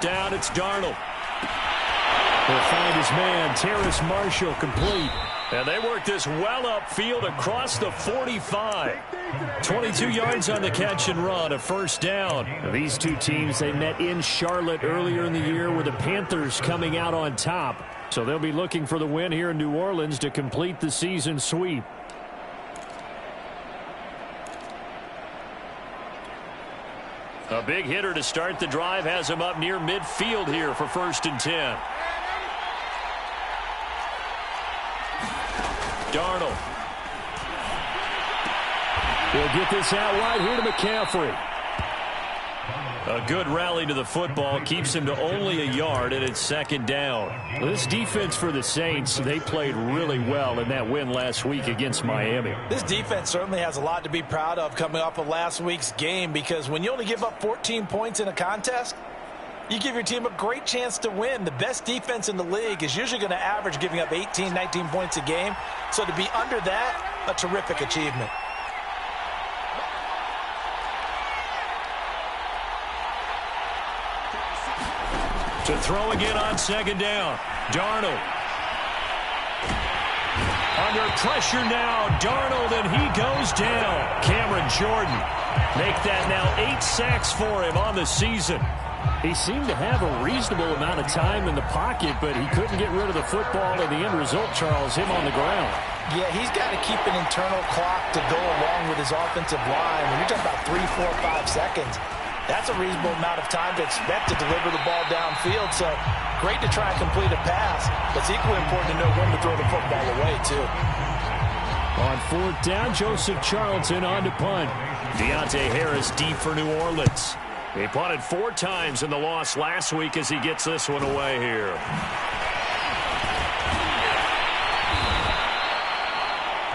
Down, it's Darnold. He'll find his man, Terrace Marshall, complete. And they work this well upfield across the 45. 22 yards on the catch and run, a first down. These two teams, they met in Charlotte earlier in the year with the Panthers coming out on top. So they'll be looking for the win here in New Orleans to complete the season sweep. A big hitter to start the drive has him up near midfield here for 1st and 10. Darnold. He'll get this out wide here to McCaffrey. A good rally to the football keeps him to only a yard, and it's 2nd down. This defense for the Saints, they played really well in that win last week against Miami. This defense certainly has a lot to be proud of coming off of last week's game, because when you only give up 14 points in a contest, you give your team a great chance to win. The best defense in the league is usually going to average giving up 18, 19 points a game. So to be under that, a terrific achievement. To throw again on 2nd down. Darnold. Under pressure now. Darnold, and he goes down. Cameron Jordan. Make that now 8 sacks for him on the season. He seemed to have a reasonable amount of time in the pocket, but he couldn't get rid of the football, and the end result, Charles, him on the ground. Yeah, he's got to keep an internal clock to go along with his offensive line. When you're talking about 3, 4, 5 seconds, that's a reasonable amount of time to expect to deliver the ball downfield. So great to try and complete a pass, but it's equally important to know when to throw the football away, too. On 4th down, Joseph Charlton on to punt. Deontay Harris deep for New Orleans. He punted 4 times in the loss last week as he gets this one away here.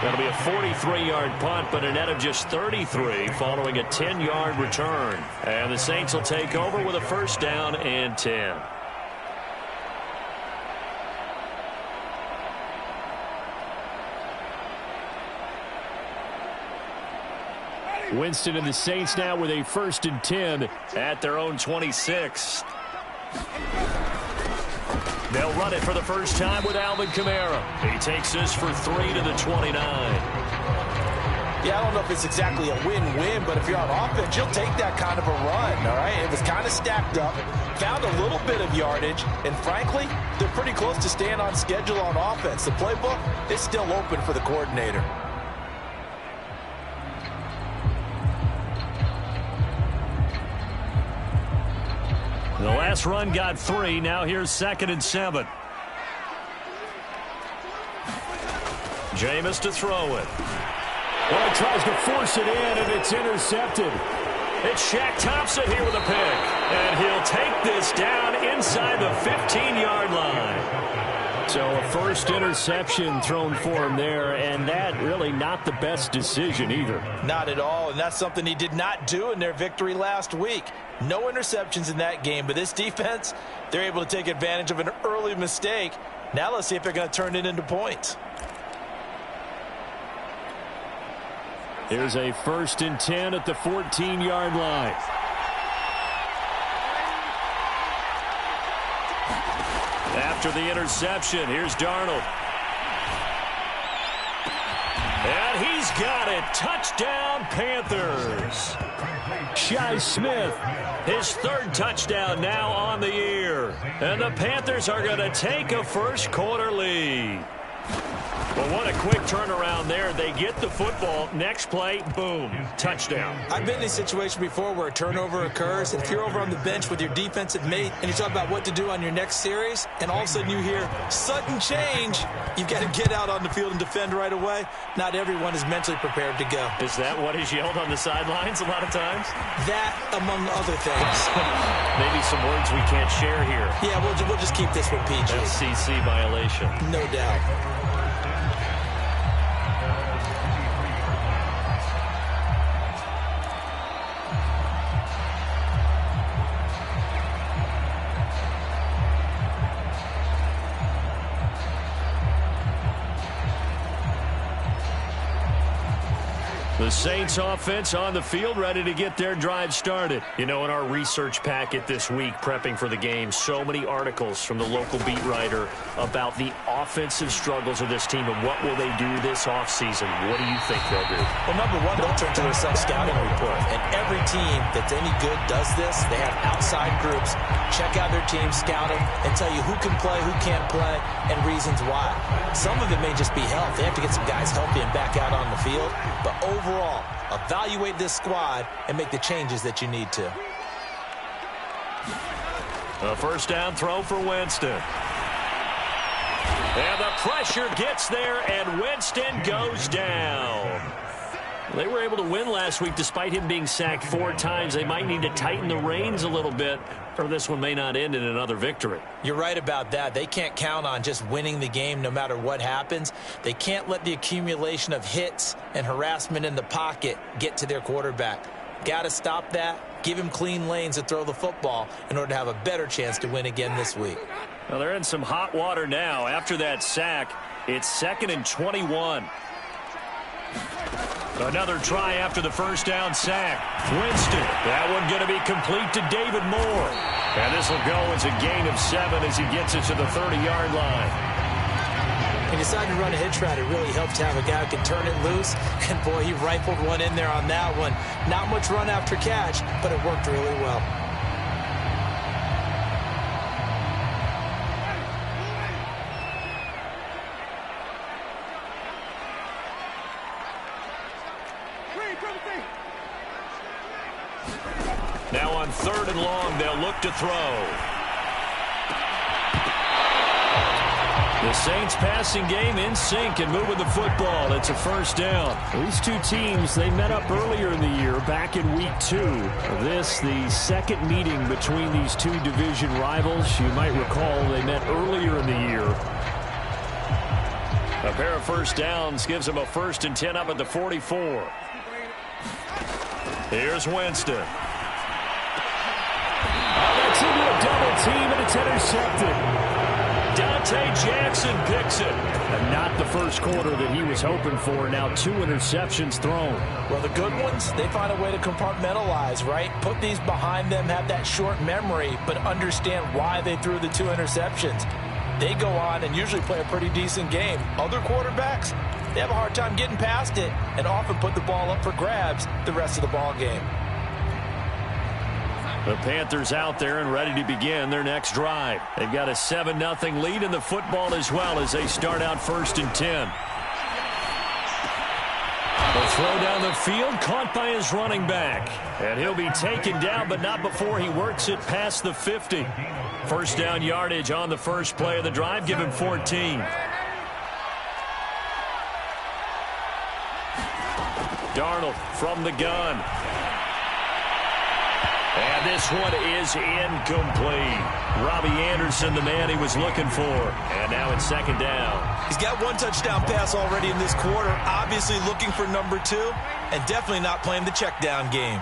That'll be a 43-yard punt, but a net of just 33 following a 10-yard return. And the Saints will take over with a 1st down and 10. Winston and the Saints now with a 1st and 10 at their own 26. They'll run it for the first time with Alvin Kamara. He takes this for 3 to the 29. Yeah, I don't know if it's exactly a win-win, but if you're on offense, you'll take that kind of a run, all right? It was kind of stacked up, found a little bit of yardage, and frankly, they're pretty close to staying on schedule on offense. The playbook is still open for the coordinator. The last run got 3. Now here's 2nd and 7. Jameis to throw it. Well, he tries to force it in, and it's intercepted. It's Shaq Thompson here with a pick. And he'll take this down inside the 15-yard line. So a first interception thrown for him there, and that really not the best decision either. Not at all, and that's something he did not do in their victory last week. No interceptions in that game, but this defense, they're able to take advantage of an early mistake. Now let's see if they're going to turn it into points. Here's a 1st and 10 at the 14-yard line. After the interception, here's Darnold. And he's got it. Touchdown, Panthers. Shi Smith, his 3rd touchdown now on the year. And the Panthers are going to take a first-quarter lead. Well, what a quick turnaround there. They get the football. Next play, boom, touchdown. I've been in a situation before where a turnover occurs, and if you're over on the bench with your defensive mate and you talk about what to do on your next series, and all of a sudden you hear sudden change, you've got to get out on the field and defend right away. Not everyone is mentally prepared to go. Is that what is yelled on the sidelines a lot of times? That, among other things. Maybe some words we can't share here. Yeah, we'll just keep this one PG. FCC violation. No doubt. The Saints offense on the field, ready to get their drive started. You know, in our research packet this week, prepping for the game, so many articles from the local beat writer about the offensive struggles of this team and what will they do this offseason. What do you think they'll do? Well, number one, they'll turn to their self-scouting report. And every team that's any good does this. They have outside groups, check out their team, scout them, and tell you who can play, who can't play, and reasons why. Some of it may just be health. They have to get some guys healthy and back out on the field. But overall, evaluate this squad and make the changes that you need to. A first down throw for Winston. And the pressure gets there, and Winston goes down. They were able to win last week despite him being sacked 4 times. They might need to tighten the reins a little bit, or this one may not end in another victory. You're right about that. They can't count on just winning the game no matter what happens. They can't let the accumulation of hits and harassment in the pocket get to their quarterback. Got to stop that. Give him clean lanes to throw the football in order to have a better chance to win again this week. Well, they're in some hot water now. After that sack, it's 2nd and 21. Another try after the first down sack. Winston, that one going to be complete to David Moore. And this will go as a gain of 7 as he gets it to the 30-yard line. He decided to run a hitch route. It really helped to have a guy who can turn it loose. And, boy, he rifled one in there on that one. Not much run after catch, but it worked really well. Now on 3rd and long, they'll look to throw. The Saints passing game in sync and moving the football. It's a first down. These two teams, they met up earlier in the year, back in week 2. This, the second meeting between these two division rivals. You might recall they met earlier in the year. A pair of first downs gives them a 1st and 10 up at the 44. Here's Winston. That's into a double team, and it's intercepted. Dante Jackson picks it. And not the first quarter that he was hoping for. Now 2 interceptions thrown. Well, the good ones, they find a way to compartmentalize, right? Put these behind them, have that short memory, but understand why they threw the 2 interceptions. They go on and usually play a pretty decent game. Other quarterbacks, they have a hard time getting past it and often put the ball up for grabs the rest of the ball game. The Panthers out there and ready to begin their next drive. They've got a 7-0 lead in the football as well as they start out 1st and 10. The throw down the field, caught by his running back. And he'll be taken down, but not before he works it past the 50. First down yardage on the first play of the drive. Give him 14. Darnold from the gun. And this one is incomplete. Robbie Anderson, the man he was looking for. And now it's 2nd down. He's got 1 touchdown pass already in this quarter. Obviously looking for number 2. And definitely not playing the check down game.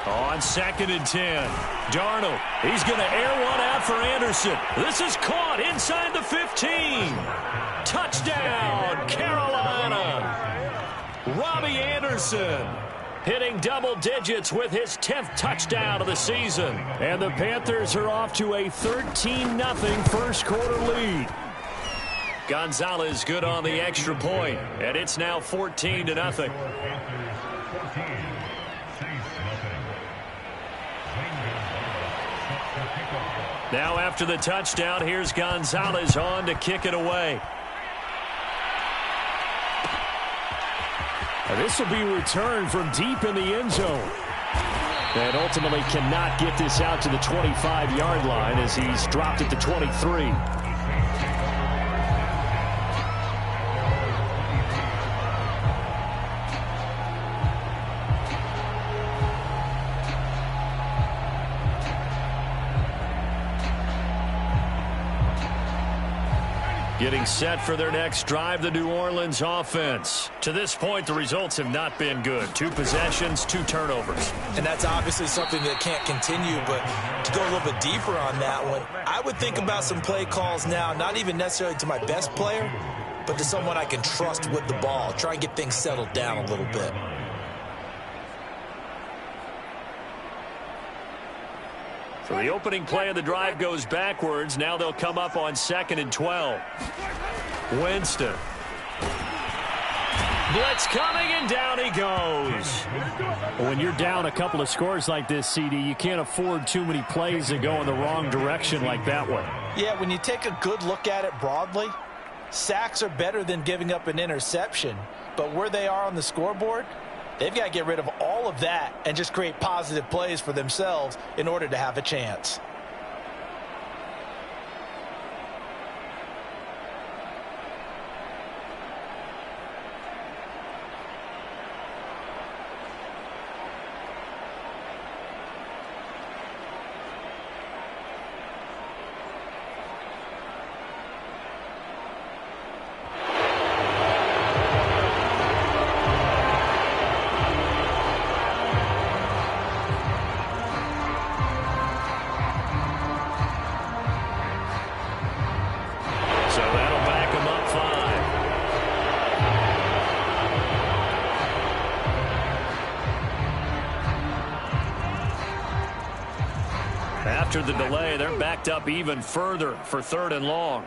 On 2nd and 10. Darnold, he's going to air one out for Anderson. This is caught inside the 15. Touchdown, Carolina. Robbie Anderson hitting double digits with his 10th touchdown of the season. And the Panthers are off to a 13-0 first quarter lead. Gonzalez good on the extra point, and it's now 14-0. Now after the touchdown, here's Gonzalez on to kick it away. This will be returned from deep in the end zone. And ultimately cannot get this out to the 25-yard line as he's dropped it to 23. Getting set for their next drive, the New Orleans offense. To this point, the results have not been good. 2 possessions, 2 turnovers. And that's obviously something that can't continue, but to go a little bit deeper on that one, I would think about some play calls now, not even necessarily to my best player, but to someone I can trust with the ball. Try and get things settled down a little bit. So the opening play of the drive goes backwards. Now they'll come up on 2nd and 12. Winston. Blitz coming, and down he goes. When you're down a couple of scores like this, CD, you can't afford too many plays that go in the wrong direction like that one. Yeah, when you take a good look at it broadly, sacks are better than giving up an interception. But where they are on the scoreboard, they've got to get rid of all of that and just create positive plays for themselves in order to have a chance. After the delay, they're backed up even further for 3rd and long.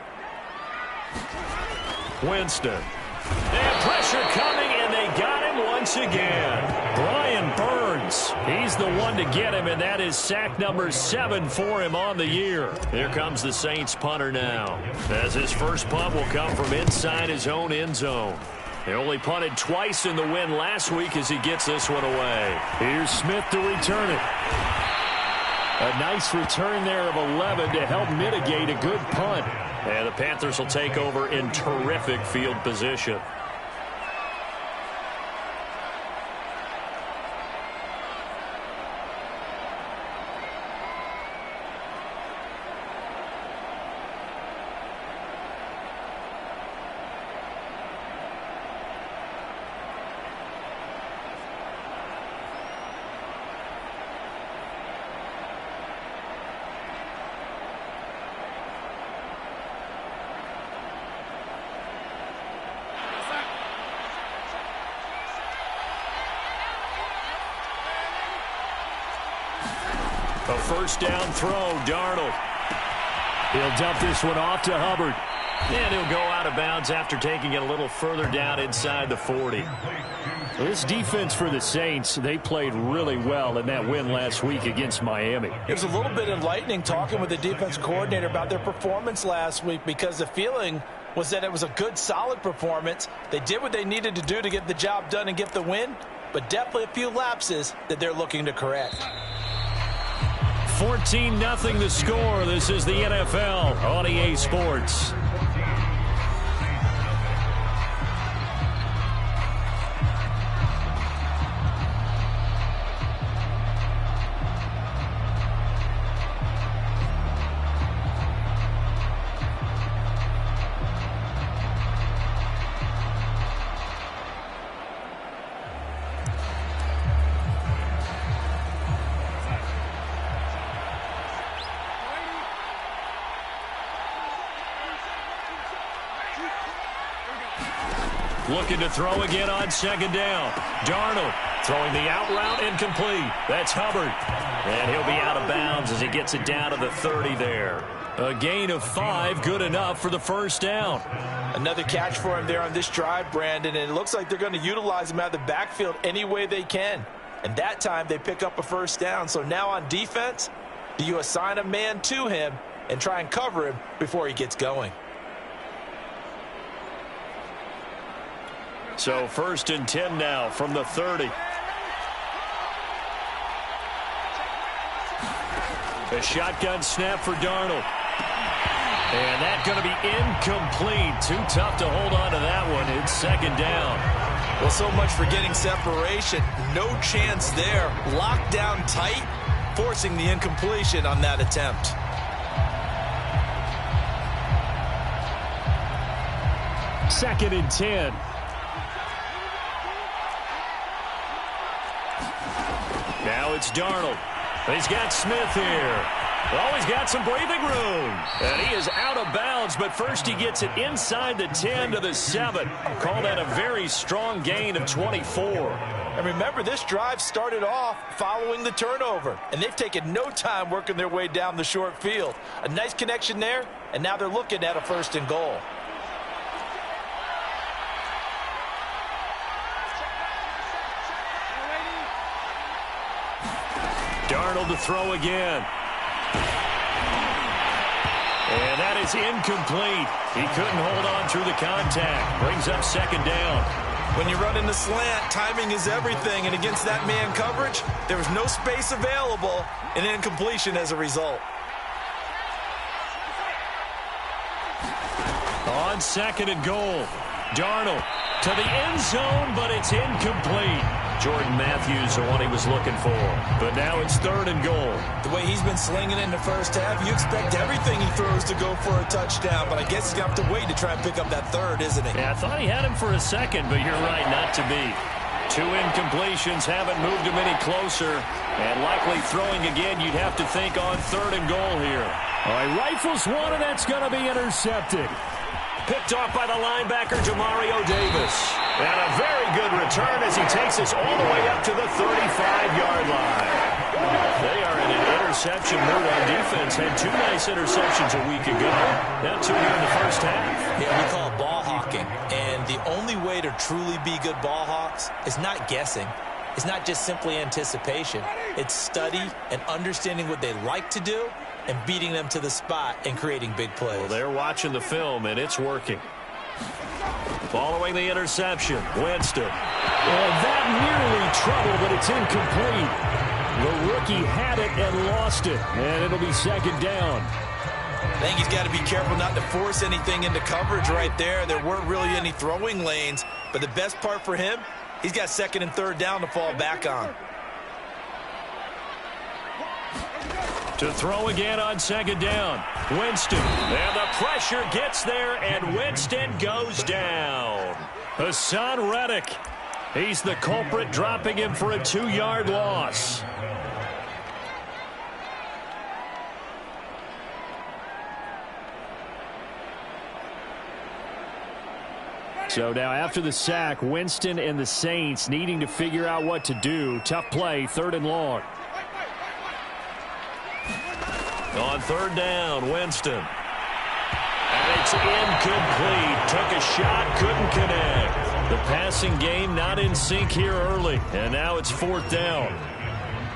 Winston. And pressure coming, and they got him once again. Brian Burns, he's the one to get him, and that is sack number 7 for him on the year. Here comes the Saints punter now, as his first punt will come from inside his own end zone. They only punted twice in the win last week as he gets this one away. Here's Smith to return it. A nice return there of 11 to help mitigate a good punt. And the Panthers will take over in terrific field position. A first down throw, Darnold. He'll dump this one off to Hubbard. And he'll go out of bounds after taking it a little further down inside the 40. This defense for the Saints, they played really well in that win last week against Miami. It was a little bit enlightening talking with the defense coordinator about their performance last week, because the feeling was that it was a good, solid performance. They did what they needed to do to get the job done and get the win, but definitely a few lapses that they're looking to correct. 14-0 the score. This is the NFL on EA Sports. Looking to throw again on 2nd down. Darnold throwing the out route, incomplete. That's Hubbard. And he'll be out of bounds as he gets it down to the 30 there. A gain of 5, good enough for the first down. Another catch for him there on this drive, Brandon, and it looks like they're going to utilize him out of the backfield any way they can. And that time they pick up a first down. So now on defense, do you assign a man to him and try and cover him before he gets going? So 1st and 10 now from the 30. A shotgun snap for Darnold. And that's going to be incomplete. Too tough to hold on to that one. It's 2nd down. Well, so much for getting separation. No chance there. Locked down tight, forcing the incompletion on that attempt. Second and 10. Now it's Darnold. He's got Smith here. Oh, he's got some breathing room. And he is out of bounds, but first he gets it inside the 10 to the 7. Call that a very strong gain of 24. And remember, this drive started off following the turnover, and they've taken no time working their way down the short field. A nice connection there, and now they're looking at a 1st and goal. Darnold to throw again. And that is incomplete. He couldn't hold on through the contact. Brings up 2nd down. When you run in the slant, timing is everything, and against that man coverage, there was no space available, and incompletion as a result. On 2nd and goal, Darnold to the end zone, but it's incomplete. Jordan Matthews, the one he was looking for. But now it's 3rd and goal. The way he's been slinging in the first half, you expect everything he throws to go for a touchdown, but I guess he's going to have to wait to try and pick up that 3rd, isn't he? Yeah, I thought he had him for a second, but you're right, not to be. 2 incompletions haven't moved him any closer, and likely throwing again, you'd have to think on 3rd and goal here. All right, rifles one, and that's going to be intercepted. Picked off by the linebacker, Demario Davis. And a very good return as he takes us all the way up to the 35-yard line. They are in an interception mood on defense. Had 2 nice interceptions a week ago. Now 2 here in the first half. Yeah, we call it ball hawking. And the only way to truly be good ball hawks is not guessing. It's not just simply anticipation. It's study and understanding what they like to do and beating them to the spot and creating big plays. Well, they're watching the film, and it's working. Following the interception, Winston. Well, that nearly trouble, but it's incomplete. The rookie had it and lost it, and it'll be 2nd down. I think he's got to be careful not to force anything into coverage right there. There weren't really any throwing lanes, but the best part for him, he's got 2nd and 3rd down to fall back on. To throw again on 2nd down. Winston. And the pressure gets there, and Winston goes down. Hassan Reddick. He's the culprit, dropping him for a 2-yard loss. So now after the sack, Winston and the Saints needing to figure out what to do. Tough play, 3rd and long. On 3rd down, Winston. And it's incomplete. Took a shot, couldn't connect. The passing game not in sync here early. And now it's 4th down.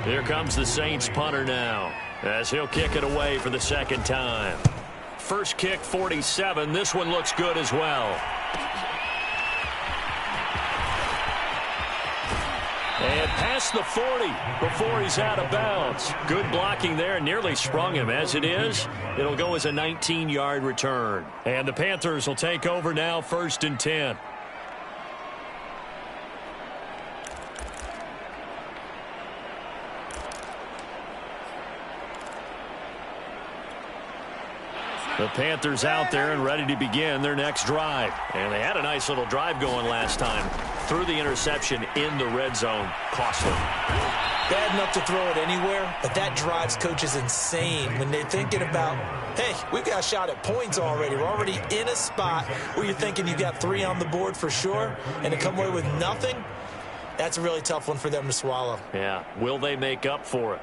Here comes the Saints punter now, as he'll kick it away for the 2nd time. First kick, 47. This one looks good as well. And past the 40 before he's out of bounds. Good blocking there. Nearly sprung him. As it is, it'll go as a 19-yard return. And the Panthers will take over now, 1st and 10. The Panthers out there and ready to begin their next drive. And they had a nice little drive going last time. Threw the interception in the red zone. Costly. Bad enough to throw it anywhere, but that drives coaches insane when they're thinking about, hey, we've got a shot at points already. We're already in a spot where you're thinking you've got 3 on the board for sure, and to come away with nothing, that's a really tough one for them to swallow. Yeah. Will they make up for it?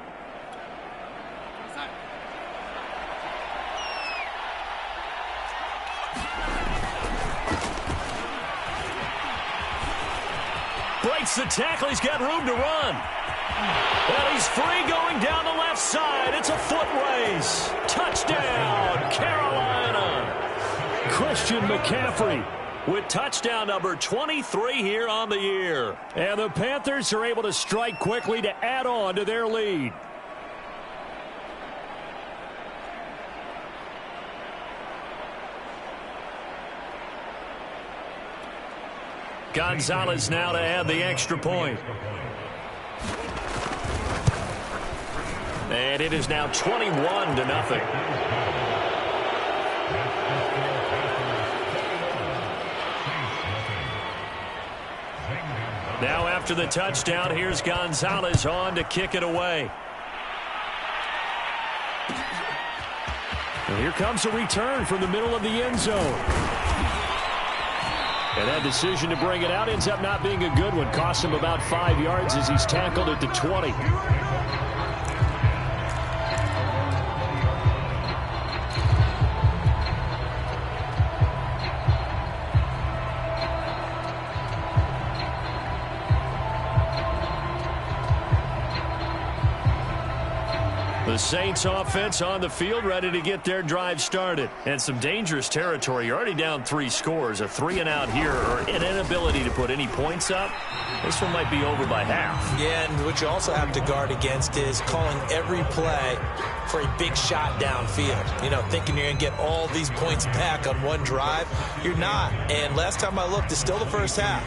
Breaks the tackle. He's got room to run. And he's free going down the left side. It's a foot race. Touchdown, Carolina. Christian McCaffrey with touchdown number 23 here on the year. And the Panthers are able to strike quickly to add on to their lead. Gonzalez now to add the extra point. And it is now 21-0. Now after the touchdown, here's Gonzalez on to kick it away. And here comes a return from the middle of the end zone. And that decision to bring it out ends up not being a good one. Costs him about 5 yards as he's tackled at the 20. The Saints offense on the field, ready to get their drive started. And some dangerous territory. You're already down 3 scores. A 3-and-out here, or an inability to put any points up. This one might be over by half. Yeah, and what you also have to guard against is calling every play for a big shot downfield. You know, thinking you're going to get all these points back on one drive. You're not. And last time I looked, it's still the first half.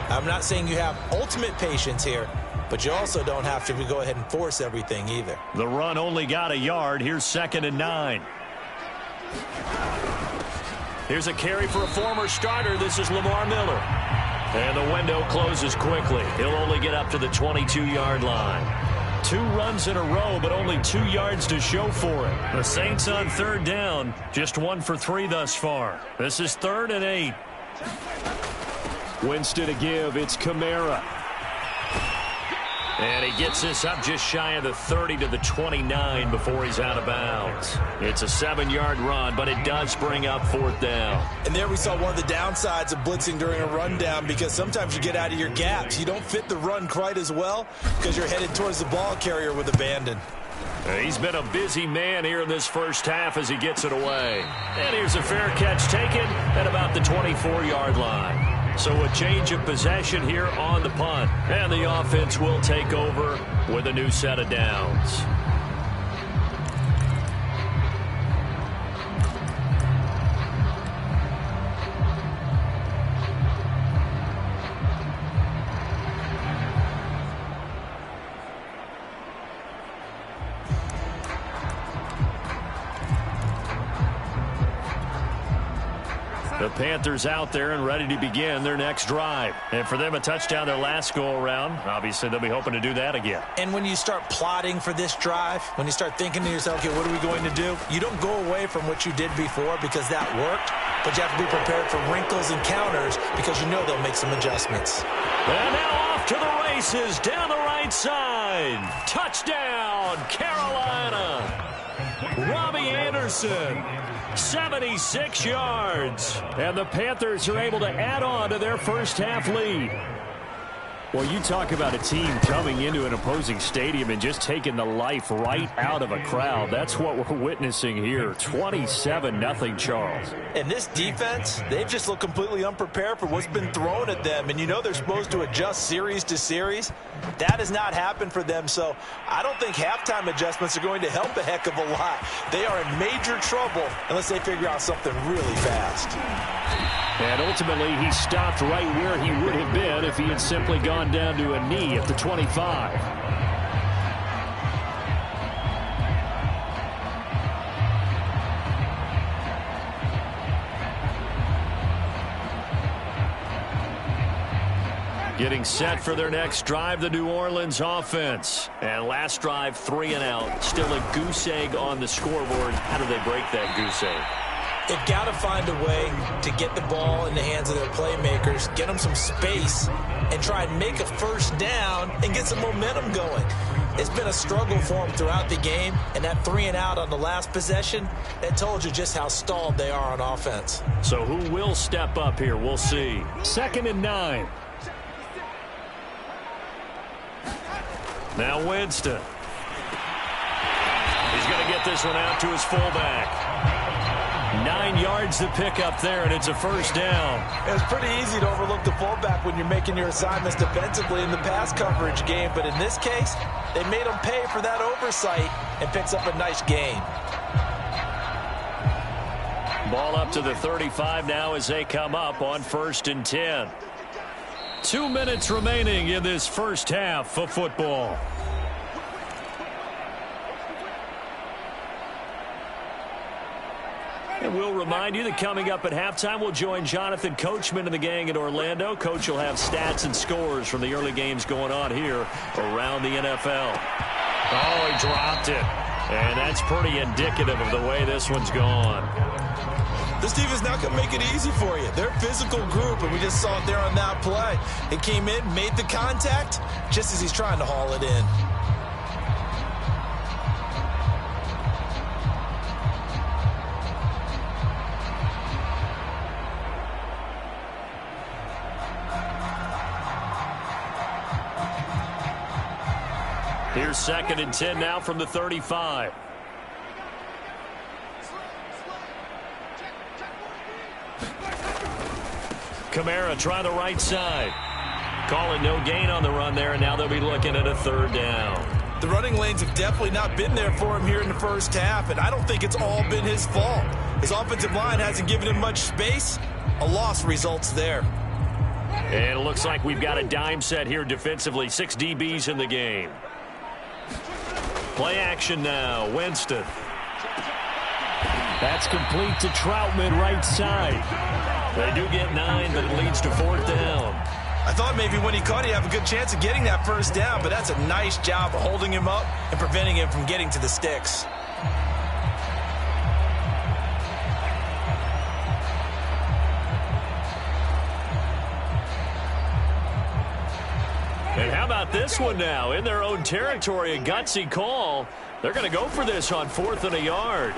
I'm not saying you have ultimate patience here, but you also don't have to go ahead and force everything either. The run only got a yard. Here's 2nd and 9. Here's a carry for a former starter. This is Lamar Miller. And the window closes quickly. He'll only get up to the 22-yard line. 2 runs in a row, but only 2 yards to show for it. The Saints on 3rd down. Just 1 for 3 thus far. This is 3rd and 8. Winston to give. It's Kamara. And he gets this up just shy of the 30 to the 29 before he's out of bounds. It's a 7-yard run, but it does bring up 4th down. And there we saw one of the downsides of blitzing during a rundown, because sometimes you get out of your gaps. You don't fit the run quite as well because you're headed towards the ball carrier with abandon. He's been a busy man here in this first half as he gets it away. And here's a fair catch taken at about the 24-yard line. So a change of possession here on the punt. And the offense will take over with a new set of downs. The Panthers out there and ready to begin their next drive. And for them, a touchdown their last go-around. Obviously, they'll be hoping to do that again. And when you start plotting for this drive, when you start thinking to yourself, okay, what are we going to do? You don't go away from what you did before because that worked, but you have to be prepared for wrinkles and counters because you know they'll make some adjustments. And now off to the races down the right side. Touchdown, Carolina. Robbie Anderson. 76 yards. And the Panthers are able to add on to their first half lead. Well, you talk about a team coming into an opposing stadium and just taking the life right out of a crowd. That's what we're witnessing here. 27-0, Charles. And this defense, they've just looked completely unprepared for what's been thrown at them. And you know they're supposed to adjust series to series. That has not happened for them. So I don't think halftime adjustments are going to help a heck of a lot. They are in major trouble unless they figure out something really fast. And ultimately, he stopped right where he would have been if he had simply gone down to a knee at the 25. Getting set for their next drive, the New Orleans offense. And last drive, 3-and-out. Still a goose egg on the scoreboard. How do they break that goose egg? They've got to find a way to get the ball in the hands of their playmakers, get them some space, and try and make a first down and get some momentum going. It's been a struggle for them throughout the game, and that 3-and-out on the last possession, that told you just how stalled they are on offense. So who will step up here? We'll see. 2nd and 9. Now Winston. He's going to get this one out to his fullback. 9 yards to pick up there, and it's a first down. It's pretty easy to overlook the fullback when you're making your assignments defensively in the pass coverage game, but in this case, they made him pay for that oversight and picks up a nice gain. Ball up to the 35 now as they come up on 1st and 10. 2 minutes remaining in this first half of football. And we'll remind you that coming up at halftime, we'll join Jonathan Coachman and the gang in Orlando. Coach will have stats and scores from the early games going on here around the NFL. Oh, he dropped it. And that's pretty indicative of the way this one's gone. This defense not going to make it easy for you. They're a physical group, and we just saw it there on that play. It came in, made the contact, just as he's trying to haul it in. Here's 2nd and 10 now from the 35. Kamara try the right side. Call it no gain on the run there, and now they'll be looking at a 3rd down. The running lanes have definitely not been there for him here in the first half, and I don't think it's all been his fault. His offensive line hasn't given him much space. A loss results there. And it looks like we've got a dime set here defensively. 6 DBs in the game. Play action now. Winston. That's complete to Troutman, right side. They do get 9, but it leads to 4th down. I thought maybe when he caught it, he'd have a good chance of getting that 1st down, but that's a nice job of holding him up and preventing him from getting to the sticks. And how about this one now? In their own territory, a gutsy call. They're going to go for this on 4th and a yard.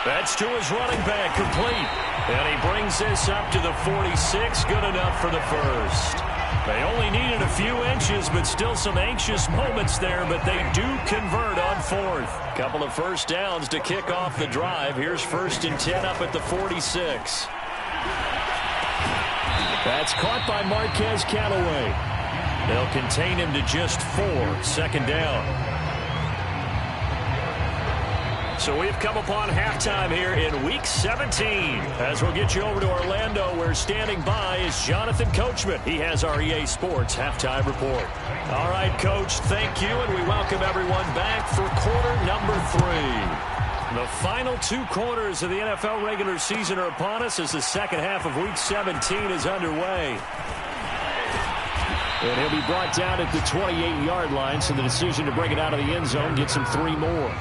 That's to his running back, complete. And he brings this up to the 46, good enough for the 1st. They only needed a few inches, but still some anxious moments there, but they do convert on 4th. Couple of 1st downs to kick off the drive. Here's 1st and 10 up at the 46. That's caught by Marquez Callaway. They'll contain him to just 4, 2nd down. So we've come upon halftime here in Week 17. As we'll get you over to Orlando, where standing by is Jonathan Coachman. He has our EA Sports Halftime Report. All right, Coach, thank you, and we welcome everyone back for quarter number 3. The final 2 quarters of the NFL regular season are upon us as the second half of Week 17 is underway. And he'll be brought down at the 28-yard line, so the decision to bring it out of the end zone gets him 3 more.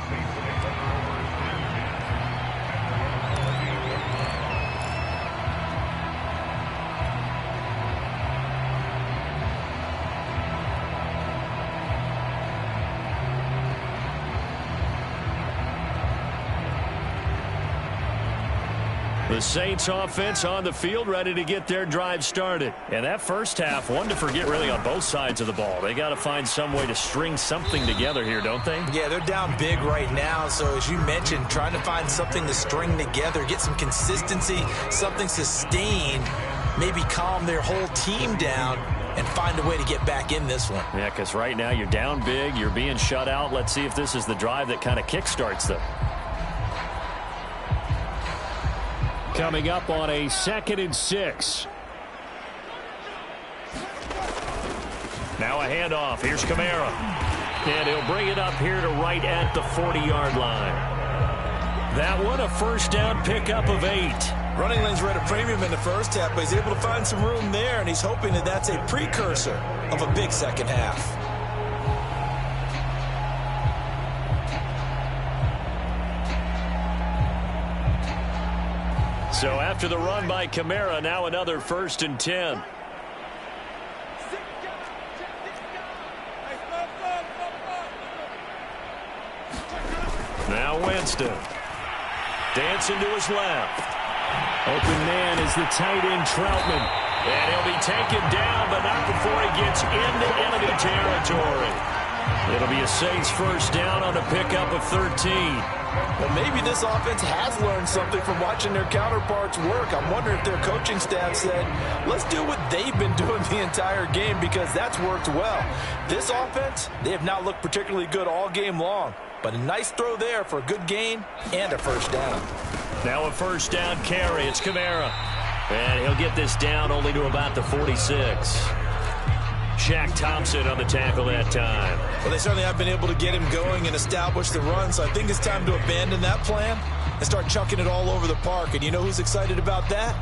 The Saints offense on the field, ready to get their drive started. And that first half, one to forget really on both sides of the ball. They got to find some way to string something together here, don't they? Yeah, they're down big right now. So as you mentioned, trying to find something to string together, get some consistency, something sustained, maybe calm their whole team down and find a way to get back in this one. Yeah, because right now you're down big, you're being shut out. Let's see if this is the drive that kind of kickstarts them. Coming up on a 2nd and 6. Now a handoff. Here's Kamara. And he'll bring it up here to right at the 40-yard line. That one, a 1st down pickup of 8. Running lanes were at a premium in the first half, but he's able to find some room there, and he's hoping that that's a precursor of a big second half. So after the run by Kamara, now another 1st and 10. Now Winston. Dancing to his left. Open man is the tight end, Troutman. And he'll be taken down, but not before he gets into enemy territory. It'll be a Saints 1st down on a pickup of 13. Well, maybe this offense has learned something from watching their counterparts work. I'm wondering if their coaching staff said, let's do what they've been doing the entire game, because that's worked well. This offense, they have not looked particularly good all game long, but a nice throw there for a good gain and a 1st down. Now a 1st down carry. It's Kamara. And he'll get this down only to about the 46. Shaq Thompson on the tackle that time. Well, they certainly have been able to get him going and establish the run, so I think it's time to abandon that plan and start chucking it all over the park. And you know who's excited about that?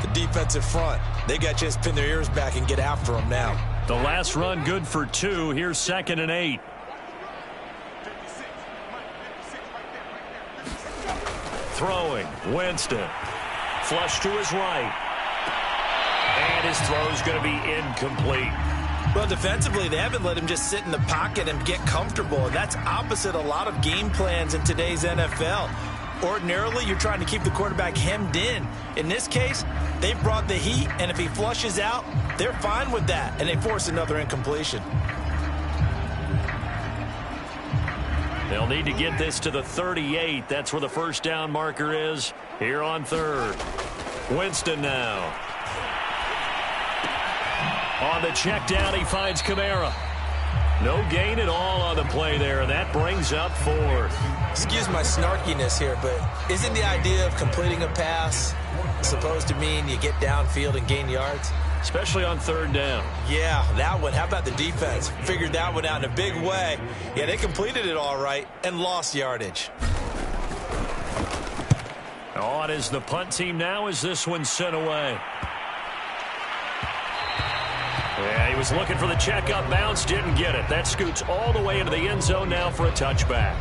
The defensive front. They got a chance to pin their ears back and get after them now. The last run good for 2. Here's 2nd and 8. Throwing, Winston. Flush to his right. And his throw's going to be incomplete. Well, defensively, they haven't let him just sit in the pocket and get comfortable. And that's opposite a lot of game plans in today's NFL. Ordinarily, you're trying to keep the quarterback hemmed in. In this case, they've brought the heat, and if he flushes out, they're fine with that, and they force another incompletion. They'll need to get this to the 38. That's where the first down marker is here on third. Winston now. On the check down, he finds Kamara. No gain at all on the play there, and that brings up fourth. Excuse my snarkiness here, but isn't the idea of completing a pass supposed to mean you get downfield and gain yards? Especially on third down. Yeah, that one. How about the defense? Figured that one out in a big way. Yeah, they completed it all right and lost yardage. On is the punt team now as this one's sent away. Yeah, he was looking for the check-up bounce, didn't get it. That scoots all the way into the end zone now for a touchback.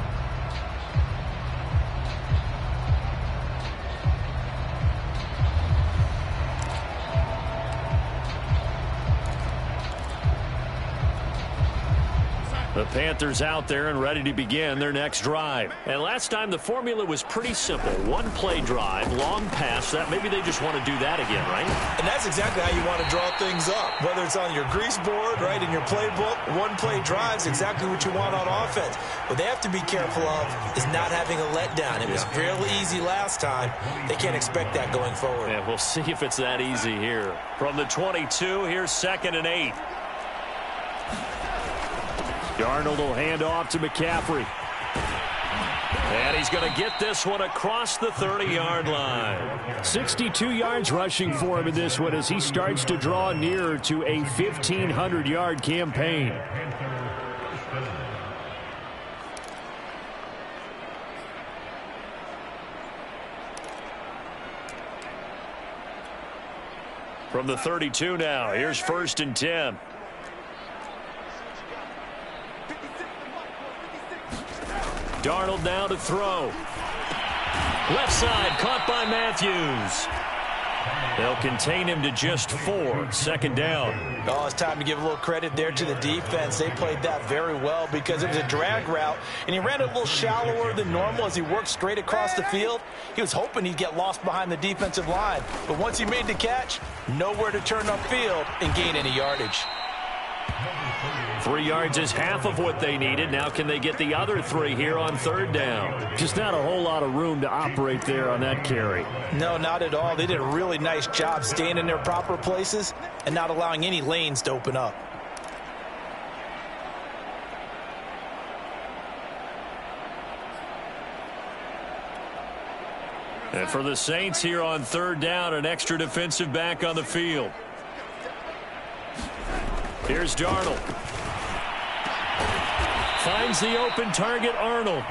The Panthers out there and ready to begin their next drive. And last time the formula was pretty simple. One-play drive, long pass. That maybe they just want to do that again, right? And that's exactly how you want to draw things up. Whether it's on your grease board, right, in your playbook, one-play drives exactly what you want on offense. What they have to be careful of is not having a letdown. It was real easy last time. They can't expect that going forward. Yeah, we'll see if it's that easy here. From the 22, here's 2nd and 8. Darnold will hand off to McCaffrey. And he's going to get this one across the 30-yard line. 62 yards rushing for him in this one as he starts to draw nearer to a 1,500-yard campaign. From the 32 now, here's 1st and 10. Darnold now to throw. Left side, caught by Matthews. They'll contain him to just 4. 2nd down. Oh, it's time to give a little credit there to the defense. They played that very well because it was a drag route, and he ran it a little shallower than normal as he worked straight across the field. He was hoping he'd get lost behind the defensive line, but once he made the catch, nowhere to turn upfield and gain any yardage. 3 yards is half of what they needed. Now can they get the other 3 here on 3rd down? Just not a whole lot of room to operate there on that carry. No, not at all. They did a really nice job staying in their proper places and not allowing any lanes to open up. And for the Saints here on 3rd down, an extra defensive back on the field. Here's Darnold. Finds the open target, Arnold.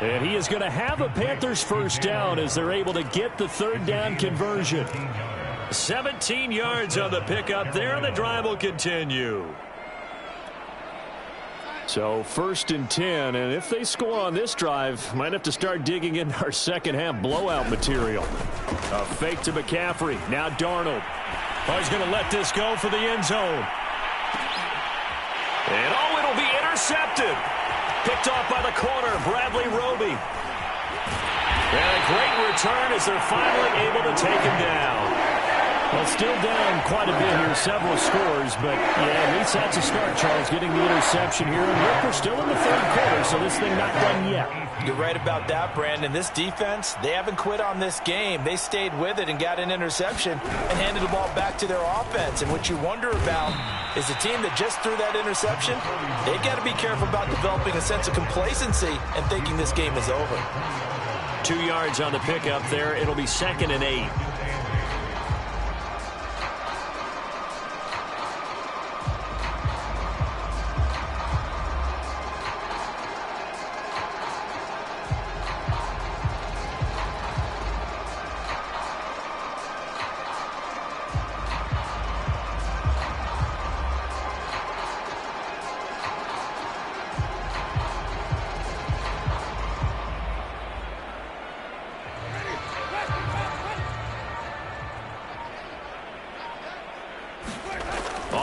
And he is going to have a Panthers first down as they're able to get the 3rd down conversion. 17 yards on the pickup there, and the drive will continue. So 1st and 10, and if they score on this drive, might have to start digging in our second half blowout material. A fake to McCaffrey. Now Darnold. Oh, he's going to let this go for the end zone. And oh, it'll be intercepted. Picked off by the corner, Bradley Roby. And a great return as they're finally able to take him down. Well, still down quite a bit here, several scores, but yeah, at least that's a start, Charles, getting the interception here. And look, we're still in the 3rd quarter, so this thing not done yet. You're right about that, Brandon. This defense, they haven't quit on this game. They stayed with it and got an interception and handed the ball back to their offense. And what you wonder about is the team that just threw that interception, they've got to be careful about developing a sense of complacency and thinking this game is over. 2 yards on the pickup there. It'll be 2nd and 8.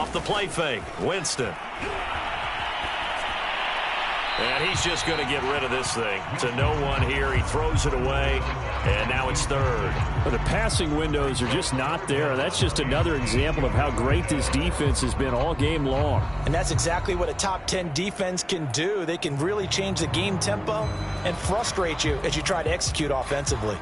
off the play fake. Winston. And he's just going to get rid of this thing. To no one here. He throws it away, and now it's third. Well, the passing windows are just not there. That's just another example of how great this defense has been all game long. And that's exactly what a top 10 defense can do. They can really change the game tempo and frustrate you as you try to execute offensively.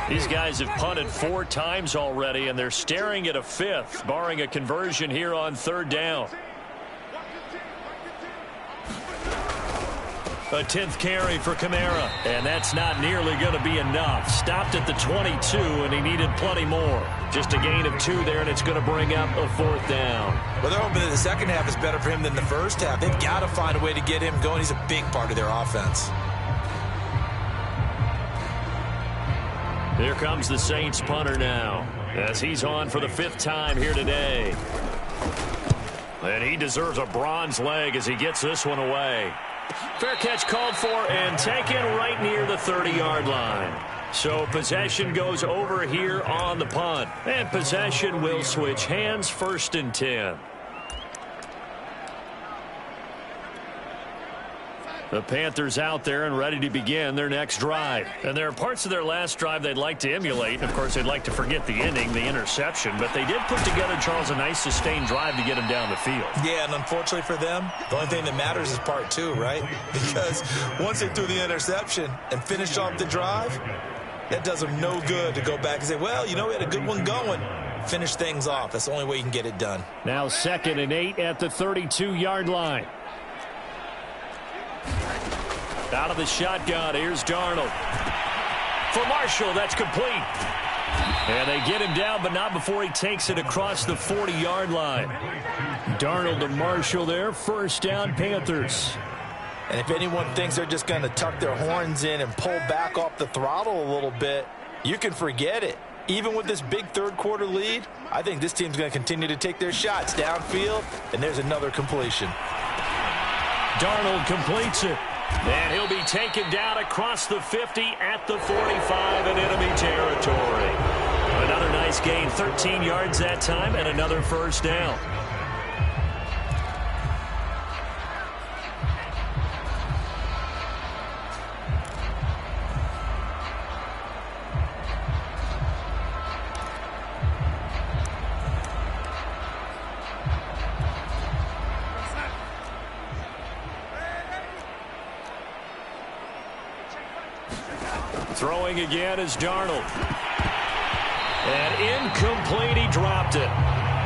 These guys have punted 4 times already, and they're staring at a 5th, barring a conversion here on 3rd down. A 10th carry for Kamara, and that's not nearly going to be enough. Stopped at the 22, and he needed plenty more. Just a gain of 2 there, and it's going to bring up a 4th down. Well, they're hoping that the second half is better for him than the first half. They've got to find a way to get him going. He's a big part of their offense. Here comes the Saints punter now, as he's on for the 5th time here today. And he deserves a bronze leg as he gets this one away. Fair catch called for and taken right near the 30-yard line. So possession goes over here on the punt. And possession will switch hands, 1st and 10. The Panthers out there and ready to begin their next drive. And there are parts of their last drive they'd like to emulate. Of course, they'd like to forget the ending, the interception. But they did put together, Charles, a nice sustained drive to get him down the field. Yeah, and unfortunately for them, the only thing that matters is part 2, right? Because once they threw the interception and finished off the drive, that does them no good to go back and say, well, you know, we had a good one going. Finish things off. That's the only way you can get it done. Now 2nd and 8 at the 32-yard line. Out of the shotgun, here's Darnold. For Marshall, that's complete. And they get him down, but not before he takes it across the 40-yard line. Darnold to Marshall there, 1st down Panthers. And if anyone thinks they're just going to tuck their horns in and pull back off the throttle a little bit, you can forget it. Even with this big 3rd quarter lead, I think this team's going to continue to take their shots downfield, and there's another completion. Darnold completes it. And he'll be taken down across the 50 at the 45 in enemy territory. Another nice gain, 13 yards that time, and another 1st down. Throwing again is Darnold. And incomplete, he dropped it.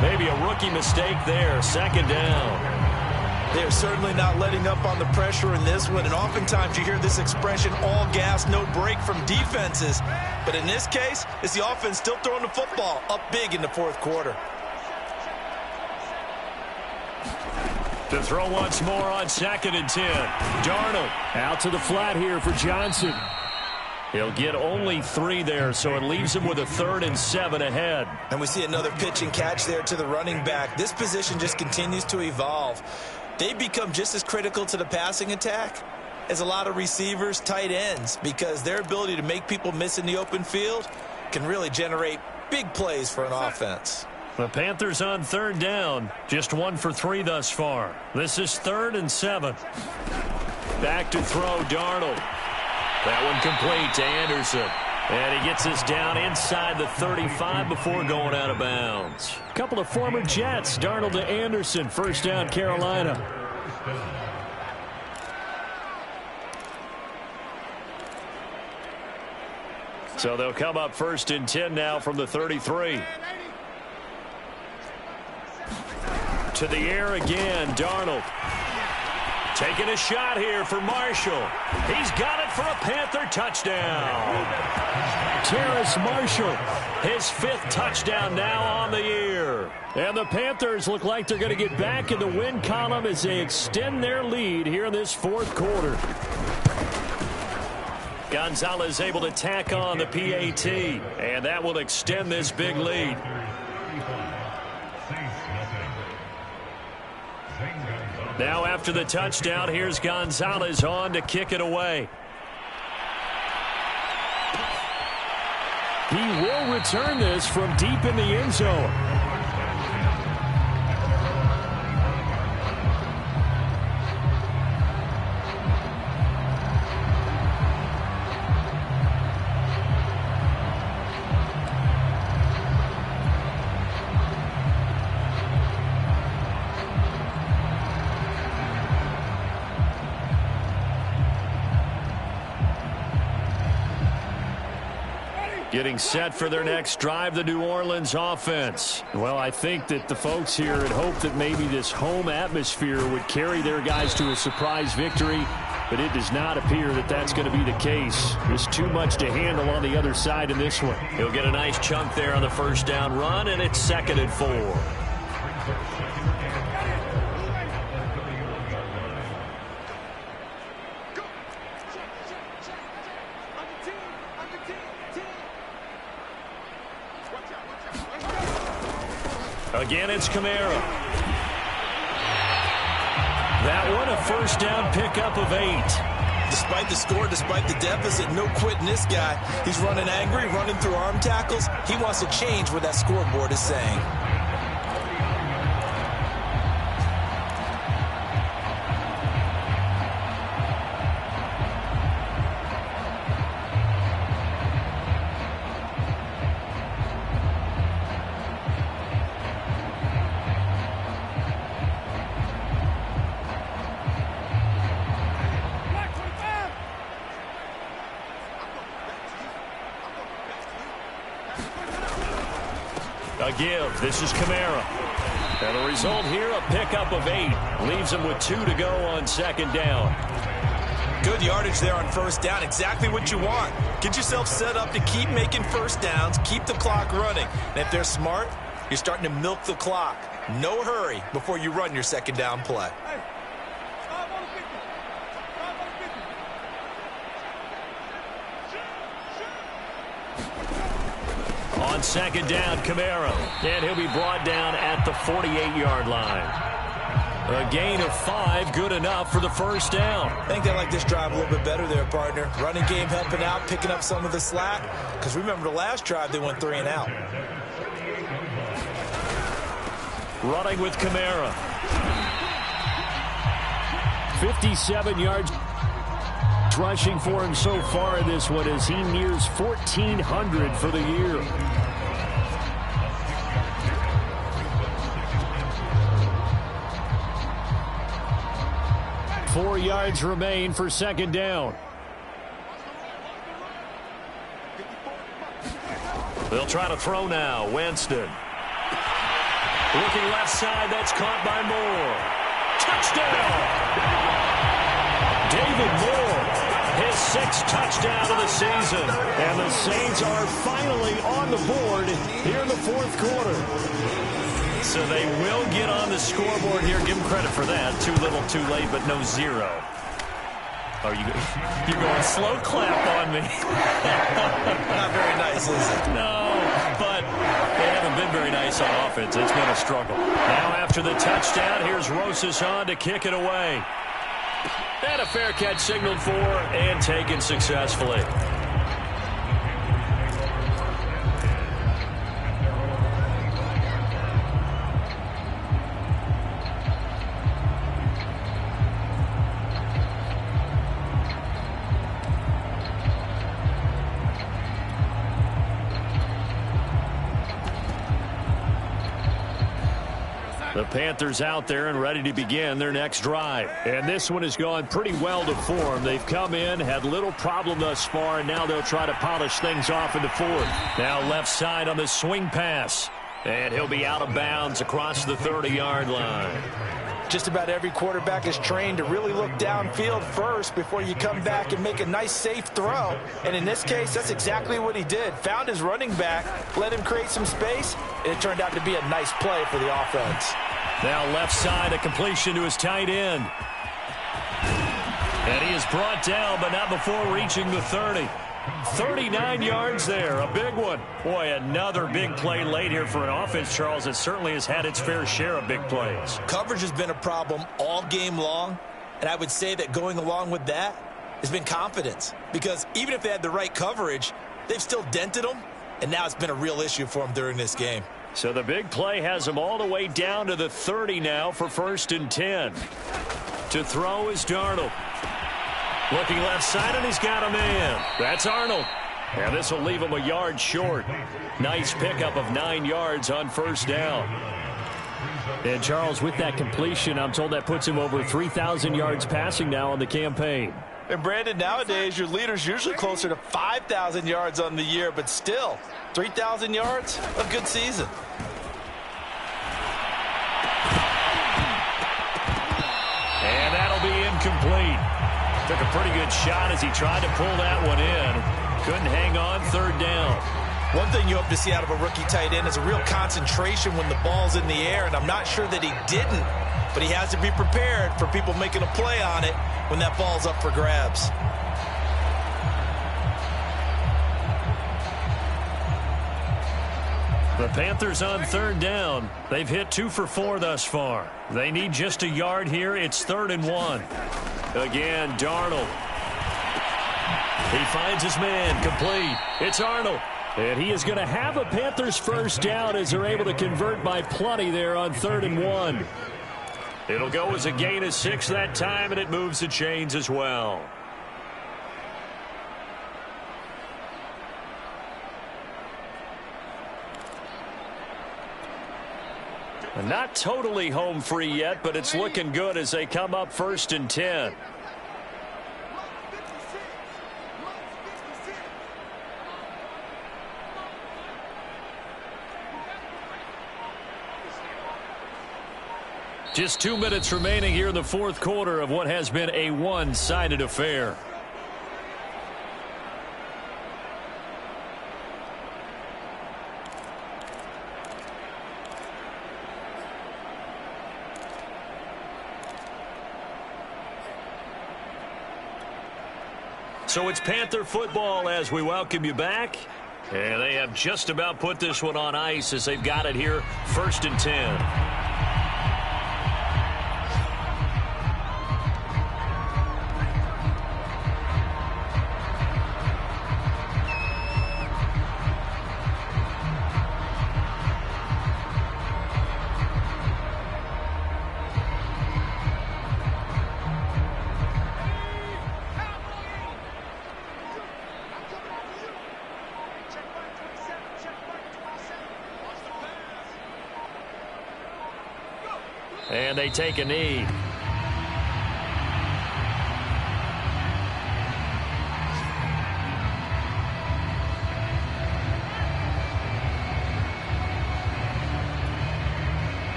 Maybe a rookie mistake there, 2nd down. They're certainly not letting up on the pressure in this one, and oftentimes you hear this expression, all gas, no break from defenses. But in this case, it's the offense still throwing the football up big in the 4th quarter. To throw once more on 2nd and 10. Darnold out to the flat here for Johnson. He'll get only 3 there, so it leaves him with a 3rd and 7 ahead. And we see another pitch and catch there to the running back. This position just continues to evolve. They become just as critical to the passing attack as a lot of receivers, tight ends, because their ability to make people miss in the open field can really generate big plays for an offense. The Panthers on 3rd down, just 1 for 3 thus far. This is 3rd and 7. Back to throw, Darnold. That one complete to Anderson. And he gets this down inside the 35 before going out of bounds. A couple of former Jets, Darnold to Anderson, 1st down Carolina. So they'll come up 1st and 10 now from the 33. To the air again, Darnold. Taking a shot here for Marshall. He's got it for a Panther touchdown. Terrace Marshall, his 5th touchdown now on the year. And the Panthers look like they're going to get back in the win column as they extend their lead here in this 4th quarter. Gonzalez able to tack on the PAT, and that will extend this big lead. Now after the touchdown, here's Gonzalez on to kick it away. He'll return this from deep in the end zone. Getting set for their next drive, the New Orleans offense. Well, I think that the folks here had hoped that maybe this home atmosphere would carry their guys to a surprise victory, but it does not appear that that's going to be the case. There's too much to handle on the other side in this one. He'll get a nice chunk there on the first down run, and it's 2nd and 4. Again, it's Kamara. That one, a first down pickup of 8. Despite the score, despite the deficit, no quitting this guy. He's running angry, running through arm tackles. He wants to change what that scoreboard is saying. Give. This is Kamara. And the result here, a pickup of 8. Leaves him with 2 to go on 2nd down. Good yardage there on first down. Exactly what you want. Get yourself set up to keep making first downs, keep the clock running. And if they're smart, you're starting to milk the clock. No hurry before you run your 2nd down play. On 2nd down, Kamara. And he'll be brought down at the 48-yard line. A gain of 5, good enough for the first down. I think they like this drive a little bit better there, partner. Running game helping out, picking up some of the slack. Because remember the last drive, they went 3 and out. Running with Kamara. 57 yards rushing for him so far in this one as he nears 1,400 for the year. Four yards remain for 2nd down. They'll try to throw now. Winston. Looking left side. That's caught by Moore. Touchdown! David Moore, his 6th touchdown of the season. And the Saints are finally on the board here in the 4th quarter. So they will get on the scoreboard here. Give them credit for that. Too little, too late, but no 0. Oh, you're going slow clap on me. Not very nice, is it? No, but they haven't been very nice on offense. It's been a struggle. Now after the touchdown, here's Rosas on to kick it away. And a fair catch signaled for and taken successfully. The Panthers out there and ready to begin their next drive. And this one has gone pretty well to form. They've come in, had little problem thus far, and now they'll try to polish things off in the 4th. Now left side on the swing pass. And he'll be out of bounds across the 30-yard line. Just about every quarterback is trained to really look downfield first before you come back and make a nice, safe throw. And in this case, that's exactly what he did. Found his running back, let him create some space, and it turned out to be a nice play for the offense. Now left side, a completion to his tight end. And he is brought down, but not before reaching the 30. 39 yards there, a big one. Boy, another big play late here for an offense, Charles, that certainly has had its fair share of big plays. Coverage has been a problem all game long, and I would say that going along with that has been confidence. Because even if they had the right coverage, they've still dented them and now it's been a real issue for him during this game. So the big play has him all the way down to the 30 now for 1st and 10. To throw is Darnold. Looking left side, and he's got a man. That's Arnold. And this will leave him a yard short. Nice pickup of 9 yards on 1st down. And Charles, with that completion, I'm told that puts him over 3,000 yards passing now on the campaign. And Brandon, nowadays your leader's usually closer to 5,000 yards on the year, but still, 3,000 yards, a good season. And that'll be incomplete. Took a pretty good shot as he tried to pull that one in. Couldn't hang on 3rd down. One thing you hope to see out of a rookie tight end is a real concentration when the ball's in the air, and I'm not sure that he didn't, but he has to be prepared for people making a play on it when that ball's up for grabs. The Panthers on 3rd down. They've hit 2 for 4 thus far. They need just a yard here. It's 3rd and 1. Again, Darnold. He finds his man, complete. It's Arnold. And he is going to have a Panthers 1st down as they're able to convert by plenty there on 3rd and 1. It'll go as a gain of 6 that time, and it moves the chains as well. Not totally home free yet, but it's looking good as they come up 1st and 10. Just 2 minutes remaining here in the 4th quarter of what has been a one-sided affair. So it's Panther football as we welcome you back. And they have just about put this one on ice as they've got it here 1st and 10. And they take a knee.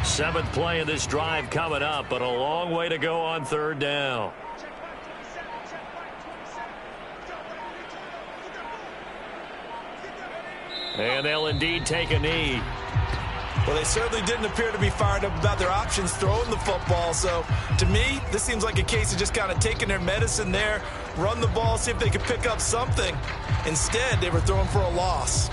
Seventh play of this drive coming up, but a long way to go on 3rd down. And they'll indeed take a knee. Well, they certainly didn't appear to be fired up about their options throwing the football. So, to me, this seems like a case of just kind of taking their medicine there, run the ball, see if they could pick up something. Instead, they were throwing for a loss.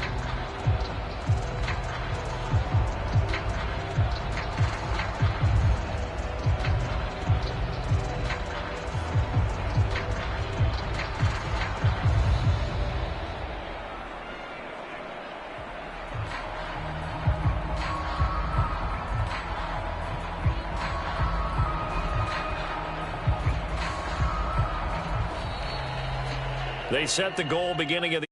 They set the goal beginning of the